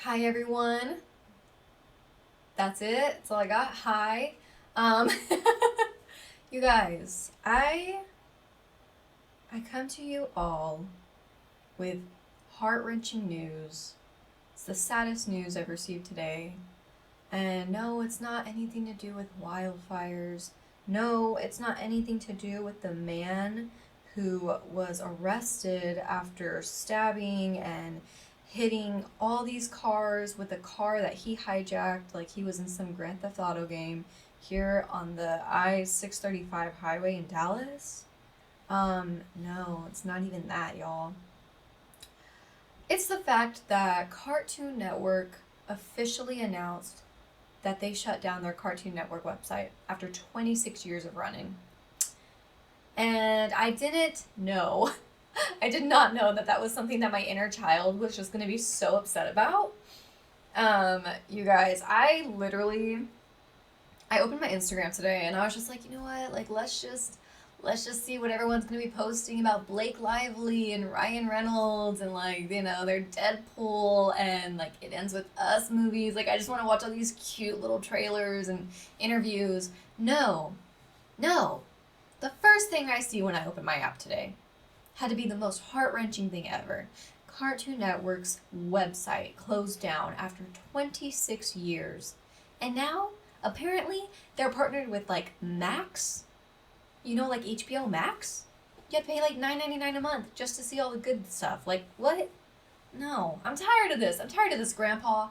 Hi everyone. That's it. That's all I got. Hi. Um you guys, I come to you all with heart-wrenching news. It's the saddest news I've received today. And no, it's not anything to do with wildfires. No, it's not anything to do with the man who was arrested after stabbing and hitting all these cars with a car that he hijacked like he was in some Grand Theft Auto game here on the I-635 highway in Dallas. No, it's not even that, y'all. It's the fact that Cartoon Network officially announced that they shut down their Cartoon Network website after 26 years of running. And I didn't know. I did not know that that was something that my inner child was just going to be so upset about. You guys, I opened my Instagram today and I was just like, you know what? Like let's just see what everyone's going to be posting about Blake Lively and Ryan Reynolds and like, their Deadpool and like It Ends With Us movies. Like I just want to watch all these cute little trailers and interviews. No. No. The first thing I see when I open my app today had to be the most heart-wrenching thing ever. Cartoon Network's website closed down after 26 years. And now, apparently, they're partnered with like Max. Like HBO Max? You have to pay like $9.99 a month just to see all the good stuff. Like, what? No. I'm tired of this. I'm tired of this, Grandpa.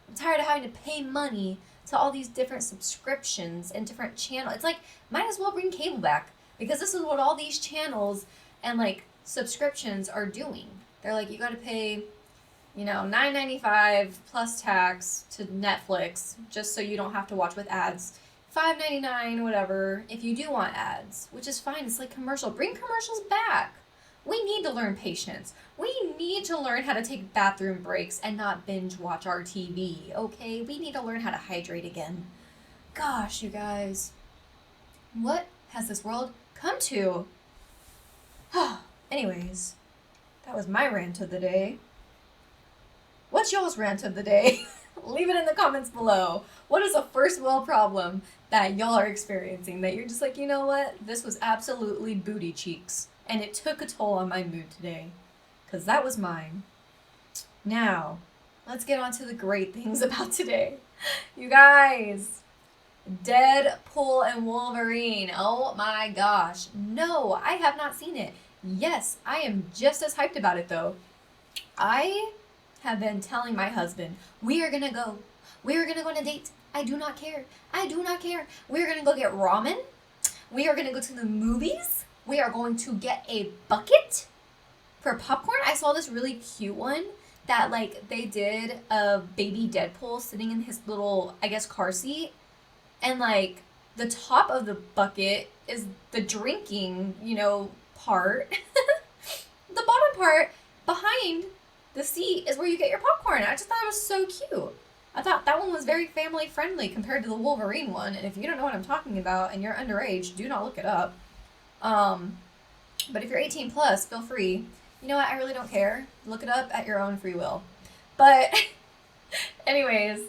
I'm tired of having to pay money to all these different subscriptions and different channels. It's like, might as well bring cable back because this is what all these channels and like subscriptions are doing. They're like, you got to pay, $9.95 plus tax to Netflix just so you don't have to watch with ads. $5.99, whatever, if you do want ads, which is fine. It's like commercial. Bring commercials back. We need to learn patience. We need to learn how to take bathroom breaks and not binge watch our TV, okay? We need to learn how to hydrate again. Gosh, you guys. What has this world come to? Anyways, that was my rant of the day. What's y'all's rant of the day? Leave it in the comments below. What is a first world problem that y'all are experiencing that you're just like, you know what? This was absolutely booty cheeks. And it took a toll on my mood today. Because that was mine. Now, let's get on to the great things about today. You guys, Deadpool and Wolverine. Oh my gosh. No, I have not seen it. Yes, I am just as hyped about it though. I have been telling my husband, we are gonna go. We are gonna go on a date. I do not care. I do not care. We are gonna go get ramen. We are gonna go to the movies. We are going to get a bucket for popcorn. I saw this really cute one that like they did of baby Deadpool sitting in his little, I guess, car seat. And like the top of the bucket is the drinking, part. The bottom part behind the seat is where you get your popcorn. I just thought it was so cute. I thought that one was very family friendly compared to the Wolverine one. And if you don't know what I'm talking about and you're underage, do not look it up. But if you're 18 plus, feel free. You know what? I really don't care. Look it up at your own free will. But anyways,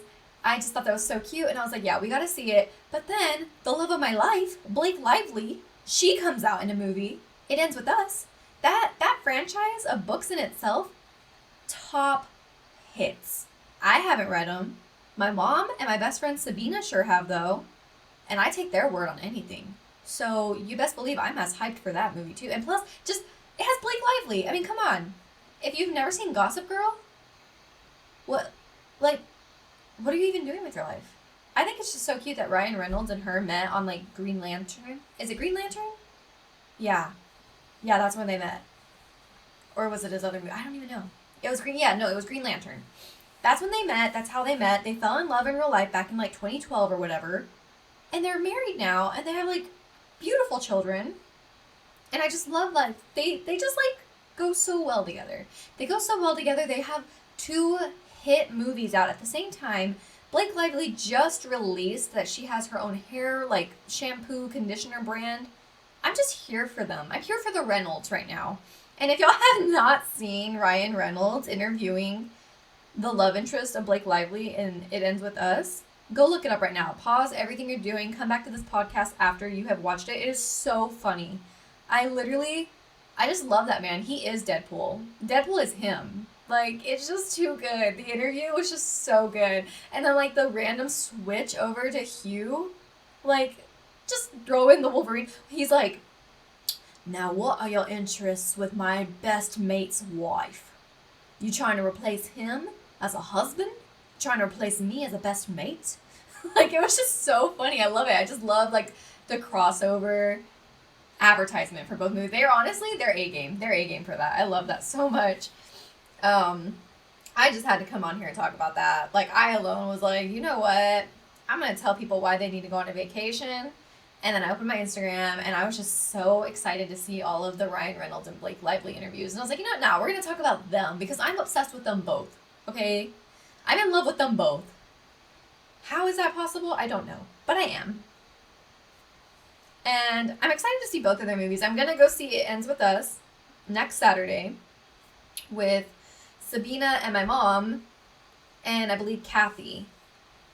I just thought that was so cute. And I was like, yeah, we got to see it. But then the love of my life, Blake Lively, she comes out in a movie. It Ends With Us. That franchise of books in itself, top hits. I haven't read them. My mom and my best friend Sabina sure have, though. And I take their word on anything. So you best believe I'm as hyped for that movie, too. And plus, just, it has Blake Lively. I mean, come on. If you've never seen Gossip Girl, what are you even doing with your life? I think it's just so cute that Ryan Reynolds and her met on, like, Green Lantern. Is it Green Lantern? Yeah. Yeah, that's when they met. Or was it his other movie? I don't even know. It was it was Green Lantern. That's when they met. That's how they met. They fell in love in real life back in, like, 2012 or whatever. And they're married now, and they have, like, beautiful children. And I just love that. They just, like, go so well together. They go so well together. They have 2 hit movies out at the same time. Blake Lively just released that she has her own hair, like, shampoo, conditioner brand. I'm just here for them. I'm here for the Reynolds right now. And if y'all have not seen Ryan Reynolds interviewing the love interest of Blake Lively in It Ends With Us, go look it up right now. Pause everything you're doing. Come back to this podcast after you have watched it. It is so funny. I just love that man. He is Deadpool. Deadpool is him. Like, it's just too good. The interview was just so good. And then, like, the random switch over to Hugh, like, just throw in the Wolverine. He's like, now what are your interests with my best mate's wife? You trying to replace him as a husband? Trying to replace me as a best mate? Like, it was just so funny. I love it. I just love, like, the crossover advertisement for both movies. They're honestly, they're A-game. They're A-game for that. I love that so much. I just had to come on here and talk about that. Like, I alone was like, you know what? I'm going to tell people why they need to go on a vacation. And then I opened my Instagram, and I was just so excited to see all of the Ryan Reynolds and Blake Lively interviews. And I was like, you know what? Now we're going to talk about them, because I'm obsessed with them both. Okay? I'm in love with them both. How is that possible? I don't know. But I am. And I'm excited to see both of their movies. I'm going to go see It Ends With Us next Saturday with Sabina and my mom, and I believe Kathy.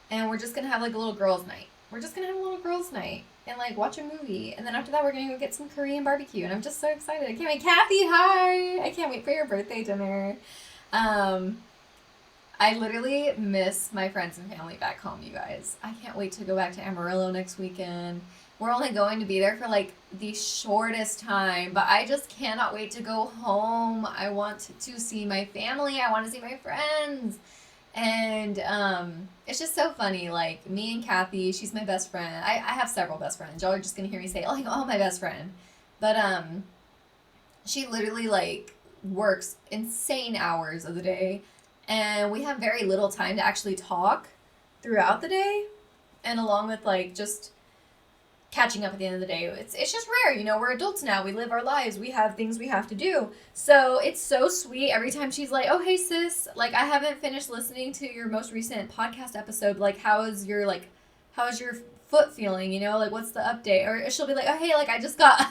And we're just going to have like a little girls' night. We're just going to have a little girls' night and like watch a movie. And then after that, we're going to go get some Korean barbecue. And I'm just so excited. I can't wait. Kathy, hi! I can't wait for your birthday dinner. I literally miss my friends and family back home, you guys. I can't wait to go back to Amarillo next weekend. We're only going to be there for like the shortest time, but I just cannot wait to go home. I want to see my family. I want to see my friends. And it's just so funny. Like, me and Kathy, she's my best friend. I have several best friends. Y'all are just going to hear me say, like, oh, my best friend. But she literally, like, works insane hours of the day. And we have very little time to actually talk throughout the day. And along with, like, just catching up at the end of the day. It's just rare, you know, we're adults now. We live our lives. We have things we have to do. So it's so sweet every time she's like, oh, hey, sis, like, I haven't finished listening to your most recent podcast episode. Like, how is your foot feeling? You know, like, what's the update? Or she'll be like, oh, hey, like, I just got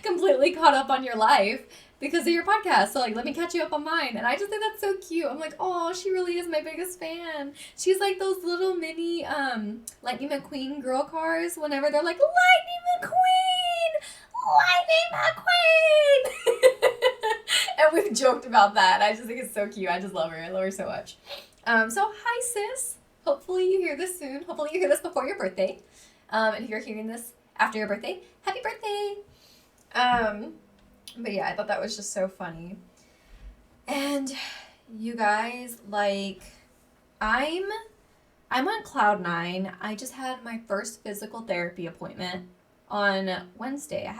completely caught up on your life because of your podcast. So, like, let me catch you up on mine. And I just think that's so cute. I'm like, oh, she really is my biggest fan. She's like those little mini Lightning McQueen girl cars whenever they're like, Lightning McQueen! Lightning McQueen! And we've joked about that. I just think it's so cute. I just love her. I love her so much. So, hi, sis. Hopefully you hear this soon. Hopefully you hear this before your birthday. And if you're hearing this after your birthday, happy birthday! But yeah, I thought that was just so funny. And you guys, like, I'm on cloud nine. I just had my first physical therapy appointment on Wednesday.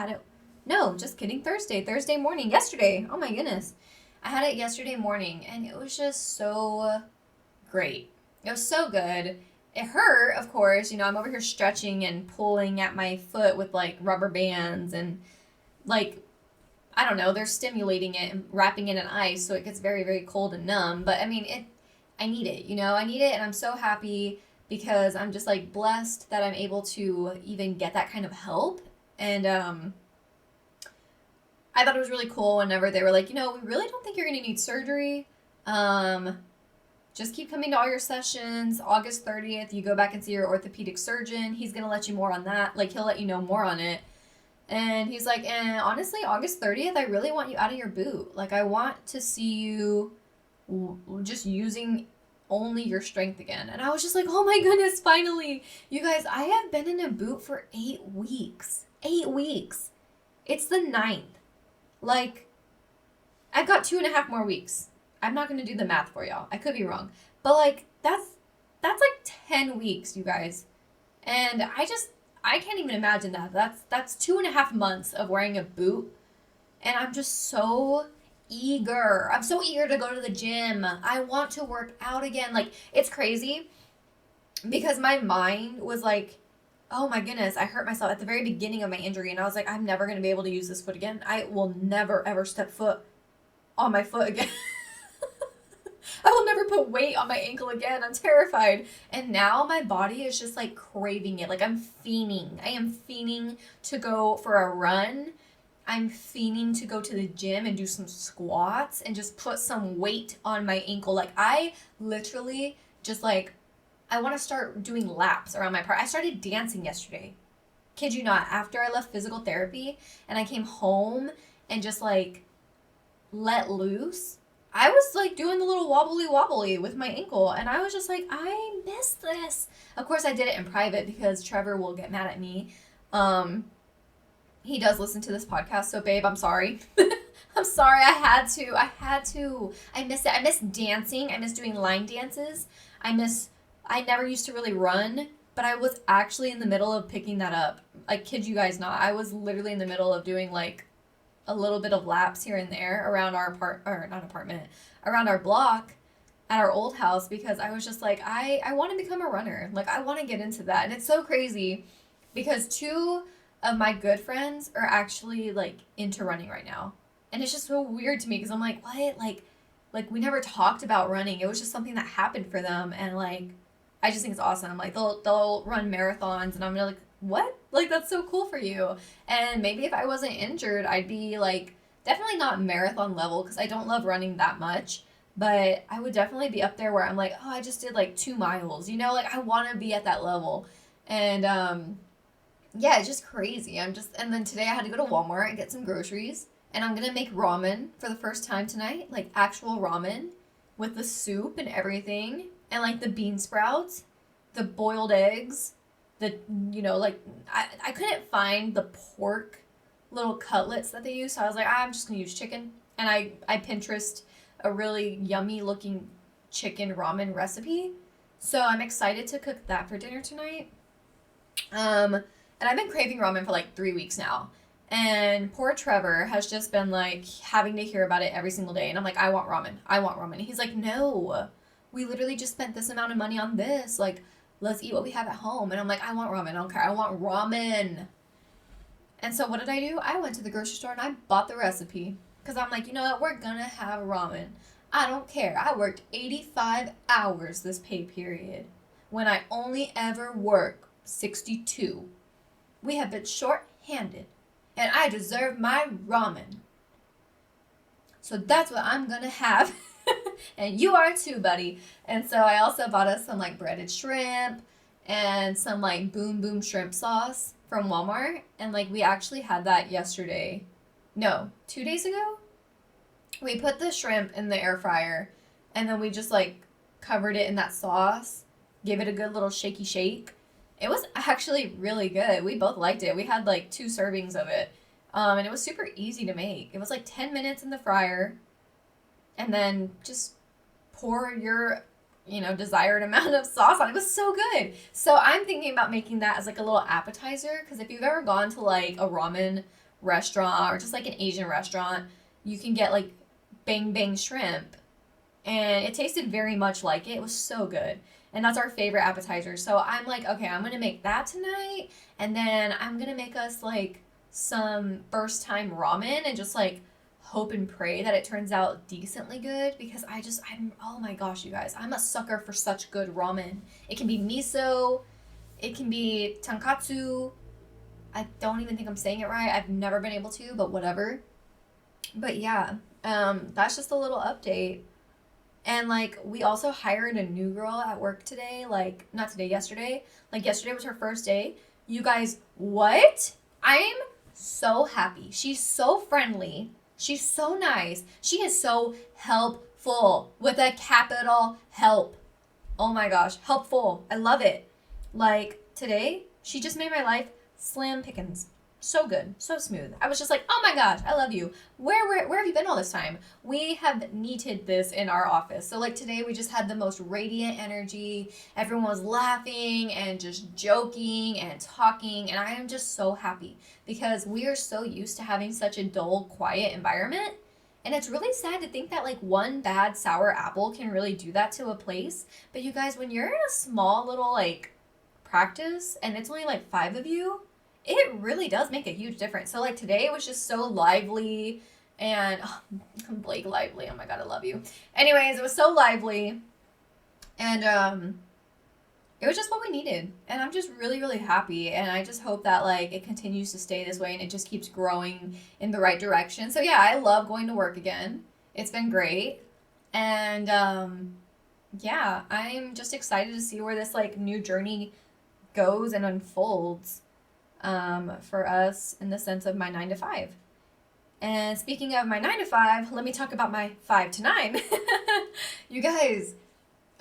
Just kidding, Thursday morning, yesterday. Oh my goodness. I had it yesterday morning, and it was just so great. It was so good. It hurt, of course. You know, I'm over here stretching and pulling at my foot with, like, rubber bands and, like, I don't know, they're stimulating it and wrapping it in ice so it gets very, very cold and numb. But, I mean, I need it, you know? I need it, and I'm so happy because I'm just, like, blessed that I'm able to even get that kind of help. And I thought it was really cool whenever they were like, you know, we really don't think you're going to need surgery. Just keep coming to all your sessions. August 30th, you go back and see your orthopedic surgeon. He's going to let you more on that. Like, he'll let you know more on it. And he's like, and honestly, August 30th, I really want you out of your boot. Like, I want to see you just using only your strength again. And I was just like, oh my goodness, finally. You guys, I have been in a boot for 8 weeks. 8 weeks. It's the 9th. Like, I've got 2.5 more weeks. I'm not going to do the math for y'all. I could be wrong. But, like, that's like 10 weeks, you guys. And I can't even imagine that. That's 2.5 months of wearing a boot. And I'm just so eager. I'm so eager to go to the gym. I want to work out again. Like, it's crazy because my mind was like, oh my goodness, I hurt myself at the very beginning of my injury. And I was like, I'm never going to be able to use this foot again. I will never, ever step foot on my foot again. I will never put weight on my ankle again. I'm terrified. And now my body is just like craving it. Like, I'm fiending. I am fiending to go for a run. I'm fiending to go to the gym and do some squats and just put some weight on my ankle. Like, I literally just like, I want to start doing laps around my park. I started dancing yesterday. Kid you not, after I left physical therapy and I came home and just like let loose, I was like doing the little wobbly with my ankle, and I was just like, I miss this. Of course, I did it in private because Trevor will get mad at me. He does listen to this podcast, so babe, I'm sorry. I'm sorry. I had to. I miss it. I miss dancing. I miss doing line dances. I never used to really run, but I was actually in the middle of picking that up. I kid you guys not. I was literally in the middle of doing like a little bit of laps here and there around our around our block at our old house, because I was just like, I want to become a runner. Like, I want to get into that. And it's so crazy because two of my good friends are actually like into running right now. And it's just so weird to me because I'm like, what? Like we never talked about running. It was just something that happened for them, and like I just think it's awesome. Like they'll run marathons, and I'm gonna like, what? Like, that's so cool for you. And maybe if I wasn't injured, I'd be like, definitely not marathon level because I don't love running that much, but I would definitely be up there where I'm like, oh, I just did like 2 miles, you know, like I want to be at that level. And yeah, it's just crazy. And then today I had to go to Walmart and get some groceries, and I'm gonna make ramen for the first time tonight, like actual ramen with the soup and everything, and like the bean sprouts, the boiled eggs, like I couldn't find the pork little cutlets that they use, so I was like, I'm just gonna use chicken. And I Pinterest a really yummy looking chicken ramen recipe, so I'm excited to cook that for dinner tonight. And I've been craving ramen for like 3 weeks now, and poor Trevor has just been like having to hear about it every single day, and I'm like, I want ramen, and he's like, no, we literally just spent this amount of money on this, like, let's eat what we have at home. And I'm like, I want ramen. I don't care. I want ramen. And so what did I do? I went to the grocery store and I bought the recipe. Because I'm like, you know what? We're going to have ramen. I don't care. I worked 85 hours this pay period when I only ever work 62. We have been short-handed. And I deserve my ramen. So that's what I'm going to have. And you are too, buddy. And so I also bought us some like breaded shrimp and some like boom boom shrimp sauce from Walmart. And like we actually had that yesterday. No, 2 days ago? We put the shrimp in the air fryer, and then we just like covered it in that sauce, gave it a good little shaky shake. It was actually really good. We both liked it. We had like 2 servings of it. And it was super easy to make. It was like 10 minutes in the fryer, and then just pour your, desired amount of sauce on it. It was so good. So I'm thinking about making that as like a little appetizer, because if you've ever gone to like a ramen restaurant or just like an Asian restaurant, you can get like bang bang shrimp, and it tasted very much like it. It was so good. And that's our favorite appetizer. So I'm like, okay, I'm going to make that tonight, and then I'm going to make us like some first time ramen and just like hope and pray that it turns out decently good, because I'm oh my gosh, you guys, I'm a sucker for such good ramen. It can be miso, it can be tonkatsu. I don't even think I'm saying it right. I've never been able to, but whatever. But yeah, that's just a little update. And like we also hired a new girl at work today, like not today, yesterday. Like yesterday was her first day. You guys, what? I'm so happy. She's so friendly. She's so nice. She is so helpful with a capital help. Oh my gosh, helpful. I love it. Like today, she just made my life slam pickings. So good, so smooth. I was just like, oh my gosh, I love you. Where have you been all this time? We have needed this in our office. So like today we just had the most radiant energy. Everyone was laughing and just joking and talking. And I am just so happy because we are so used to having such a dull, quiet environment. And it's really sad to think that like one bad sour apple can really do that to a place. But you guys, when you're in a small little like practice and it's only like 5 of you, it really does make a huge difference. So like today it was just so lively, and Blake Lively, oh my god, I love you. Anyways, it was so lively, and it was just what we needed. And I'm just really, really happy. And I just hope that like it continues to stay this way and it just keeps growing in the right direction. So yeah, I love going to work again. It's been great. And yeah, I'm just excited to see where this like new journey goes and unfolds for us in the sense of my 9 to 5. And speaking of my 9 to 5, let me talk about my 5 to 9. You guys,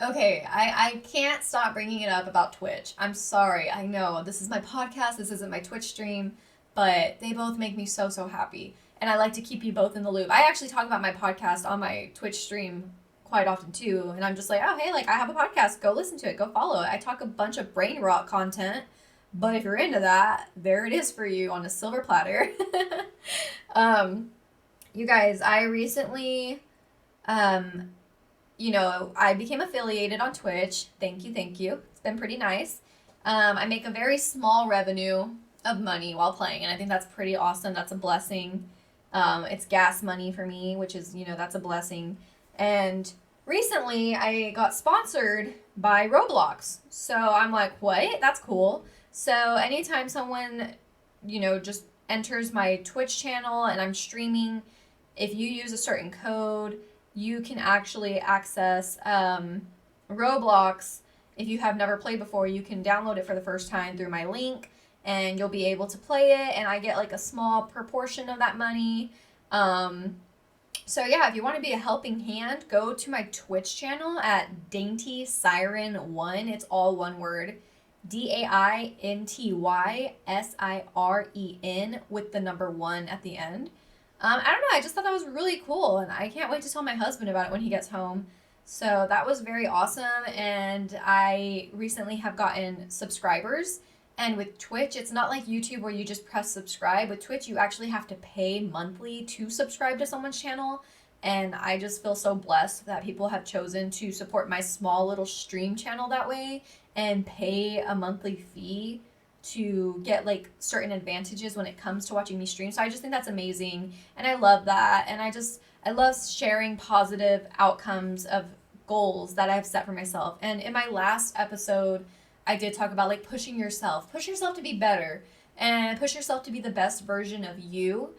okay, I can't stop bringing it up about Twitch. I'm sorry. I know this is my podcast. This isn't my Twitch stream, but they both make me so, so happy. And I like to keep you both in the loop. I actually talk about my podcast on my Twitch stream quite often too. And I'm just like, oh, hey, like I have a podcast. Go listen to it. Go follow it. I talk a bunch of brain rot content. But if you're into that, there it is for you on a silver platter. You guys, I recently, I became affiliated on Twitch. Thank you, thank you. It's been pretty nice. I make a very small revenue of money while playing, and I think that's pretty awesome. That's a blessing. It's gas money for me, which is, that's a blessing. And recently, I got sponsored by Roblox. So I'm like, what? That's cool. So anytime someone, just enters my Twitch channel and I'm streaming, if you use a certain code, you can actually access Roblox. If you have never played before, you can download it for the first time through my link and you'll be able to play it, and I get like a small proportion of that money. So yeah, if you want to be a helping hand, go to my Twitch channel at Dainty Siren 1. It's all one word. DAINTYSIREN with the number 1 at the end. I don't know, I just thought that was really cool, and I can't wait to tell my husband about it when he gets home. So that was very awesome, and I recently have gotten subscribers. And with Twitch, it's not like YouTube where you just press subscribe. With Twitch, you actually have to pay monthly to subscribe to someone's channel. And I just feel so blessed that people have chosen to support my small little stream channel that way and pay a monthly fee to get like certain advantages when it comes to watching me stream. So I just think that's amazing. And I love that. And I love sharing positive outcomes of goals that I've set for myself. And in my last episode, I did talk about like push yourself to be better and push yourself to be the best version of you.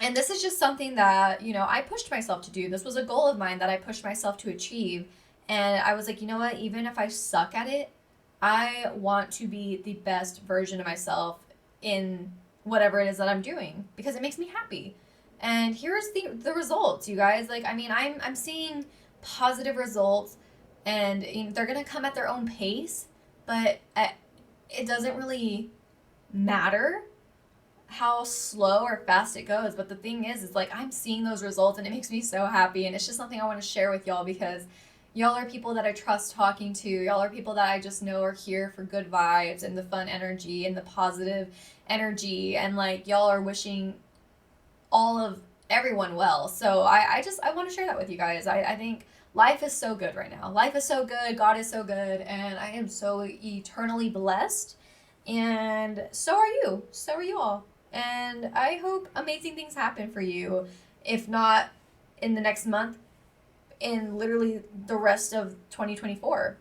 And this is just something that, I pushed myself to do. This was a goal of mine that I pushed myself to achieve. And I was like, you know what? Even if I suck at it, I want to be the best version of myself in whatever it is that I'm doing because it makes me happy. And here's the results, you guys. Like, I mean, I'm seeing positive results, and they're going to come at their own pace. But it doesn't really matter how slow or fast it goes. But the thing is like I'm seeing those results and it makes me so happy. And it's just something I want to share with y'all because y'all are people that I trust talking to. Y'all are people that I just know are here for good vibes and the fun energy and the positive energy. And like y'all are wishing all of everyone well. So I want to share that with you guys. I think life is so good right now. Life is so good. God is so good. And I am so eternally blessed. And so are you. So are you all. And I hope amazing things happen for you. If not in the next month, in literally the rest of 2024.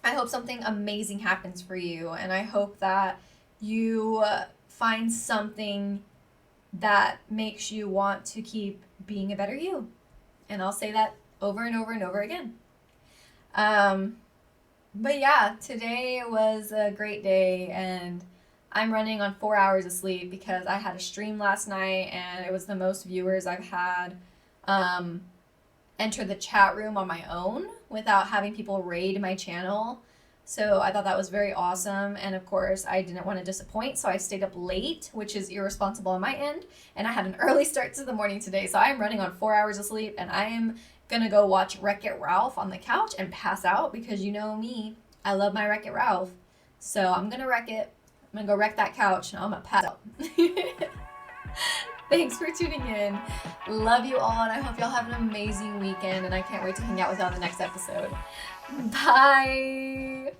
I hope something amazing happens for you. And I hope that you find something that makes you want to keep being a better you. And I'll say that over and over and over again. But yeah, today was a great day and I'm running on 4 hours of sleep because I had a stream last night and it was the most viewers I've had enter the chat room on my own without having people raid my channel. So I thought that was very awesome. And of course, I didn't want to disappoint, so I stayed up late, which is irresponsible on my end. And I had an early start to the morning today, so I'm running on 4 hours of sleep and I am gonna go watch Wreck-It Ralph on the couch and pass out because you know me, I love my Wreck-It Ralph. So I'm gonna wreck it. I'm gonna go wreck that couch and I'm gonna pass out. Thanks for tuning in. Love you all, and I hope y'all have an amazing weekend, and I can't wait to hang out with y'all in the next episode. Bye!